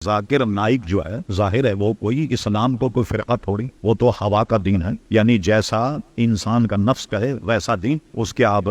ذاکر نائک جو ہے ظاہر ہے وہ کوئی اسلام کو کوئی فرقہ تھوڑی، وہ تو ہوا کا دین ہے، یعنی جیسا انسان کا نفس کہے ویسا دین۔ اس کے آپ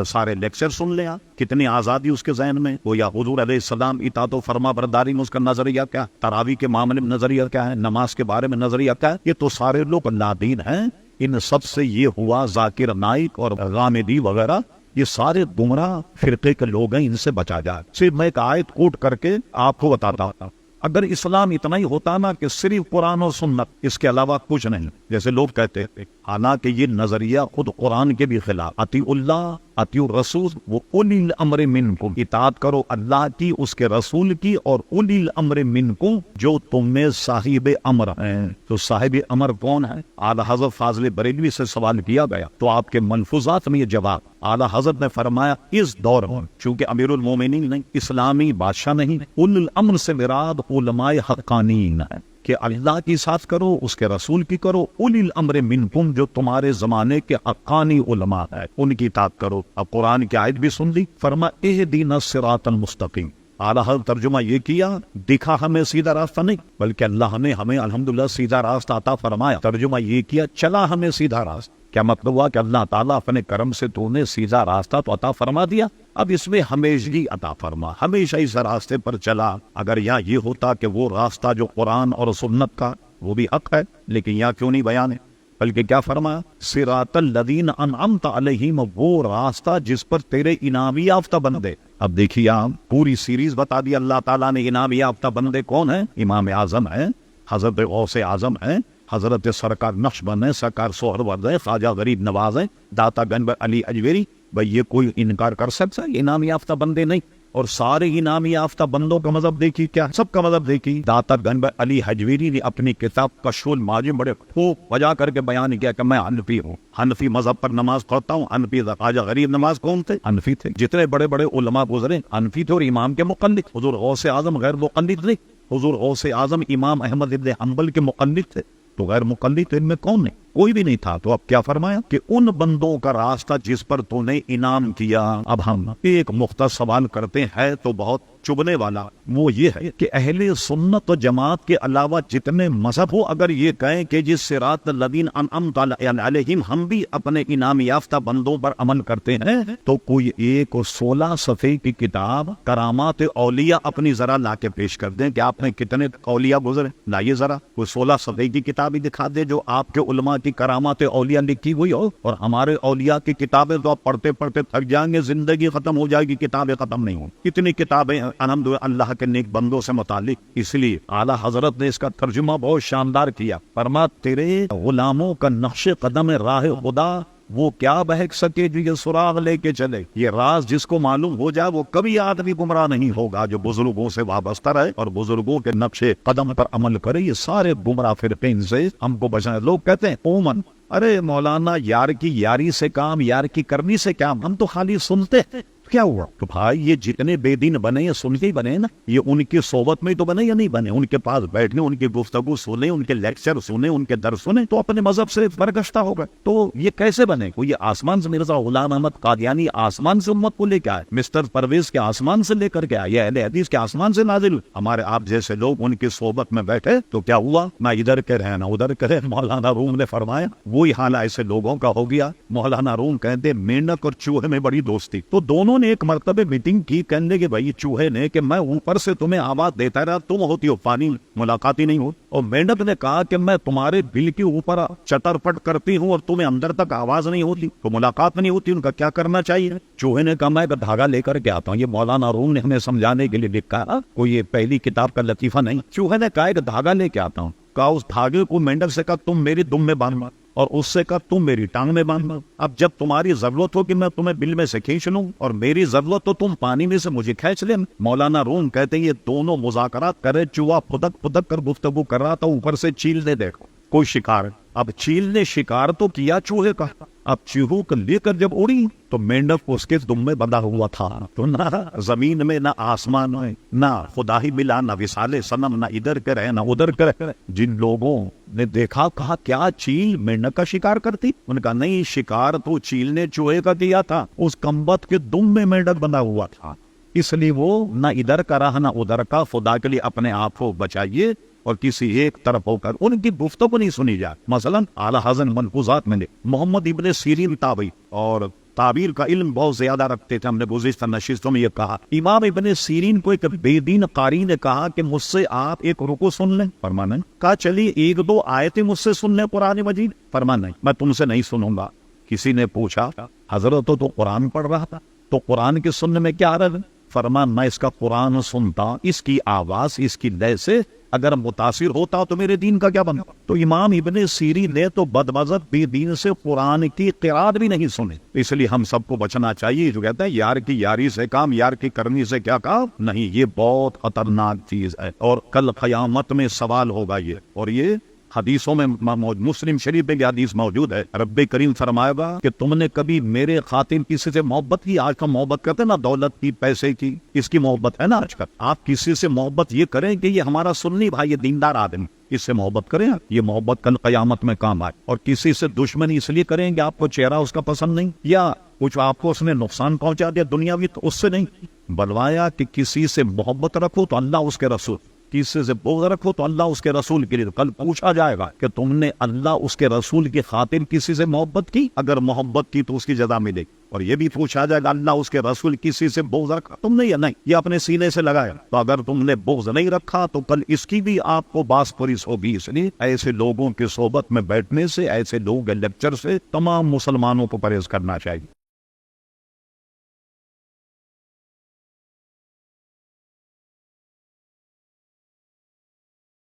سارے لیکچر سن لیں، آپ کتنی آزادی اس کے ذہن میں، وہ یا حضور علیہ السلام اطاعت و فرما برداری میں اس کا نظریہ کیا ہے، تراویح کے معاملے میں نظریہ کیا ہے، نماز کے بارے میں نظریہ کیا ہے، یہ تو سارے لوگ اللہ دین ہیں۔ ان سب سے یہ ہوا ذاکر نائک اور غامدی وغیرہ، یہ سارے گمراہ فرقے کے لوگ ہیں، ان سے بچا جائے۔ صرف میں ایک آیت کوٹ کر کے آپ کو بتاتا ہوں، اگر اسلام اتنا ہی ہوتا نا کہ صرف قرآن اور سنت، اس کے علاوہ کچھ نہیں، جیسے لوگ کہتے ہیں، حالانکہ یہ نظریہ خود قرآن کے بھی خلاف، اطیع اللہ اطیع الرسول و اولی الامر منکم، اطاعت کرو اللہ کی، اس کے رسول کی، اور اولی الامر منکم، جو تم میں صاحب امر ہیں۔ تو صاحب امر کون ہے؟ اعلیٰ حضرت فاضل بریلوی سے سوال کیا گیا تو آپ کے ملفوظات میں یہ جواب اعلیٰ حضرت نے فرمایا، اس دور میں چونکہ امیر المومنین نہیں، اسلامی بادشاہ نہیں، اولی الامر سے مراد علماء حقانین ہے کہ اللہ کی ساتھ کرو، اس کے رسول کی کرو، اولی الامر منکم، جو تمہارے زمانے کے حقانی علماء ہے ان کی اطاعت کرو۔ اب قرآن کی آیت بھی سن لی، فرمایا اہدنا الصراط المستقیم۔ اعلیٰ حضرت ترجمہ یہ کیا، دکھا ہمیں سیدھا راستہ نہیں، بلکہ اللہ نے ہمیں الحمدللہ سیدھا راستہ عطا فرمایا۔ ترجمہ یہ کیا، چلا ہمیں سیدھا راستہ۔ کیا مطلب ہوا کہ اللہ تعالیٰ اپنے کرم سے تو نے سیدھا راستہ تو عطا فرما دیا، اب اس میں ہمیشگی عطا فرما، ہمیشہ اس راستے پر چلا۔ اگر یہاں یہ ہوتا کہ وہ راستہ جو قرآن اور سنت کا وہ بھی حق ہے، لیکن یہاں کیوں نہیں بیان ہے، بلکہ کیا فرمایا، صراط الذین انعمت علیہم، وہ راستہ جس پر تیرے انعام یافتہ بندے۔ اب دیکھیے آپ پوری سیریز بتا دی اللہ تعالیٰ نے، انعام یافتہ بندے کون ہیں؟ امام اعظم ہیں، حضرت غوث اعظم ہیں، حضرت سرکار نقشبند ہیں، سرکار سہرورد ہیں، خواجہ غریب نواز ہیں، داتا گنج علی اجمیری۔ بھئی یہ کوئی انکار کر سکتا ہے؟ انعام یافتہ بندے نہیں؟ اور سارے انعام یافتہ بندوں کا مذہب دیکھی، کیا سب کا مذہب دیکھی۔ داتا گنج علی حجویری نے اپنی کتاب کشف المعالم بڑے خوب وجہ کر کے بیان کیا کہ میں حنفی ہوں، حنفی مذہب پر نماز پڑھتا ہوں۔ حنفی خواجہ غریب نواز کون تھے؟ حنفی تھے۔ جتنے بڑے بڑے علماء گزرے حنفی تھے، اور امام کے مقلد۔ حضور غوث اعظم غیر مقلد نہیں، حضور غوث اعظم امام احمد ابن حنبل کے مقلد تھے، تو غیر مقلد ان میں کون نہیں؟ کوئی بھی نہیں تھا۔ تو اب کیا فرمایا کہ ان بندوں کا راستہ جس پر تو نے انعام کیا۔ اب ہم ایک مختصر سوال کرتے ہیں تو بہت چبھنے والا، وہ یہ ہے کہ اہل سنت و جماعت کے علاوہ جتنے مذہب ہو، اگر یہ کہیں کہ جس صراط الذین انعمت علیہم ہم بھی اپنے انعام یافتہ بندوں پر عمل کرتے ہیں، تو کوئی ایک 16 صفحے کی کتاب کرامات اولیاء اپنی ذرا لا کے پیش کر دیں کہ آپ نے کتنے اولیاء گزرے، لائیے ذرا کوئی 16 صفحے کی کتاب ہی دکھا دے جو آپ کے علماء کی کرامات اولیاء لکھی ہوئی ہو۔ اور ہمارے اولیاء کی کتابیں تو آپ پڑھتے پڑھتے تھک جائیں گے، زندگی ختم ہو جائے گی، کتابیں ختم نہیں ہوں۔ کتنی کتابیں الحمدللہ اللہ کے نیک بندوں سے متعلق۔ اس لیے اعلیٰ حضرت نے اس کا ترجمہ بہت شاندار کیا، فرمایا تیرے غلاموں کا نقش قدم راہ خدا وہ کیا بہک سکے جو یہ سراغ لے کے چلے۔ یہ راز جس کو معلوم ہو جائے وہ کبھی آدمی گمراہ نہیں ہوگا، جو بزرگوں سے وابستہ رہے اور بزرگوں کے نقش قدم پر عمل کرے۔ یہ سارے گمراہ فرقے ان سے ہم کو بچائیں۔ لوگ کہتے ہیں عموماً، ارے مولانا یار کی یاری سے کام، یار کی کرنی سے کام، ہم تو خالی سنتے ہیں، کیا ہوا؟ تو بھائی یہ جتنے بے دین بنے یہ سن کے ہی بنے نا، یہ ان کی صحبت میں تو بنے یا نہیں بنے؟ ان کے پاس بیٹھنے، ان کی گفتگو سنیں، ان کے لیکچر سنیں، ان کے درس سنیں تو اپنے مذہب سے برگشتہ ہوگا۔ تو یہ کیسے بنے؟ کوئی آسمان سے مرزا غلام احمد قادیانی آسمان سے امت کو لے کے آئے، مسٹر پرویز کے آسمان سے لے کر کے آئے، یہ اہل حدیث کے آسمان سے نازل ہوئے۔ ہمارے آپ جیسے لوگ ان کی صحبت میں بیٹھے تو کیا ہوا؟ نہ ادھر کے رہے نہ ادھر کے رہے۔ مولانا روم نے فرمایا وہی حال ایسے لوگوں کا ہو گیا۔ مولانا روم کہتے مینڈک اور چوہے میں بڑی دوستی، تو دونوں نے ایک مرتبہ میٹنگ کی، کہنے کہ بھائی چوہے نے کہ میں اوپر سے تمہیں آواز دیتا رہا، تم ہوتی ہو پانی، ملاقات ہی نہیں ہو۔ اور مینڈک نے کہا کہ میں تمہارے دل کے اوپر چتر پٹ کرتی ہوں اور تمہیں اندر تک آواز نہیں ہوتی، تو ملاقات نہیں ہوتی، ان کا کیا کرنا چاہیے؟ چوہے نے کہا میں ایک دھاگا لے کر کے آتا ہوں۔ یہ مولانا روم نے ہمیں سمجھانے کے لیے لکھا، کوئی یہ پہلی کتاب کا لطیفہ نہیں۔ چوہے نے کہا ایک دھاگا لے کے آتا ہوں، کہا اس دھاگے کو مینڈک سے کہا تم میری دم میں باندھ مار، اور اس سے کہا تم میری ٹانگ میں باندھ مار۔ اب جب تمہاری ضرورت ہو کہ میں تمہیں بل میں سے کھینچ لوں اور میری ضرورت تو تم پانی میں سے مجھے کھینچ لیں۔ مولانا روم کہتے ہیں یہ دونوں مذاکرات کرے، چوہا پھدک پھدک کر گفتگو کر رہا تھا، اوپر سے چیل نے دیکھو کوئی شکار۔ اب چیل نے شکار تو کیا چوہے کا، اب چوہوں کو لے کر جب اڑی تو مینڈک اس کے دم میں بندھا ہوا تھا۔ تو نہ زمین میں نہ آسمان میں نہ خدا ہی ملا، نہ وصال صنم، نہ ادھر کے رہے نہ ادھر کے رہے۔ جن لوگوں نے دیکھا کہا کیا چیل مینڈک کا شکار کرتی؟ ان کا نہیں، شکار تو چیل نے چوہے کا کیا تھا، اس کمبخت کے دم میں مینڈک بندھا ہوا تھا۔ اس لیے وہ نہ ادھر کا رہا نہ ادھر کا، خدا کے لیے اپنے آپ کو بچائیے اور کسی ایک طرف ہو کر ان کی گفتگو نہیں سنی جائے. مثلا اعلیٰ حضرت ملفوظات میں نے محمد ابن سیرین تابعی اور تعبیر کا علم بہت زیادہ رکھتے تھے. ہم نے گزشتہ نشستوں میں یہ کہا، امام ابن سیرین کو ایک بے دین قاری نے کہا کہ مجھ سے آپ ایک رکوع سن لیں. فرمانا کہا چلیے ایک دو آیتیں مجھ سے سن لیں قرآن مجید. فرمانا نہیں، میں تم سے نہیں سنوں گا. کسی نے پوچھا حضرت تو قرآن پڑھ رہا تھا، تو قرآن کے سننے میں کیا عرض ہے؟ فرمان میں اس کا قرآن سنتا، اس کی آواز اس کی لے سے اگر متاثر ہوتا تو میرے دین کا کیا بنا. تو امام ابن سیرین نے تو بدمذہب بے دین سے قرآن کی قرات بھی نہیں سنے. اس لیے ہم سب کو بچنا چاہیے. جو کہتا ہے یار کی یاری سے کام، یار کی کرنی سے کیا کام نہیں. یہ بہت خطرناک چیز ہے اور کل قیامت میں سوال ہوگا یہ. اور یہ حدیثوں میں مسلم شریف میں یہ حدیث موجود ہے. رب کریم فرمائے گا کہ تم نے کبھی میرے خاطر کسی سے محبت کی؟ آج کا محبت کرتے نا دولت کی، پیسے کی، اس کی محبت ہے نا آج کل. آپ کسی سے محبت یہ کریں کہ یہ ہمارا سنی بھائی، یہ دیندار آدمی، اس سے محبت کریں. یہ محبت کل قیامت میں کام آئے. اور کسی سے دشمنی اس لیے کریں کہ آپ کو چہرہ اس کا پسند نہیں یا کچھ آپ کو اس نے نقصان پہنچا دیا دنیاوی، تو اس سے نہیں. بلوایا کہ کسی سے محبت رکھو تو اللہ اس کے رسول، کسی سے بغض رکھو تو اللہ اس کے رسول کے لیے. کل پوچھا جائے گا کہ تم نے اللہ اس کے رسول کی خاطر کسی سے محبت کی؟ اگر محبت کی تو اس کی جزا ملے گی. اور یہ بھی پوچھا جائے گا اللہ اس کے رسول کسی سے بغض رکھا تم نے یا نہیں؟ یہ اپنے سینے سے لگایا. تو اگر تم نے بغض نہیں رکھا تو کل اس کی بھی آپ کو باس پرس ہوگی. اس لیے ایسے لوگوں کی صحبت میں بیٹھنے سے، ایسے لوگ لیکچر سے تمام مسلمانوں کو پرہیز کرنا چاہیے.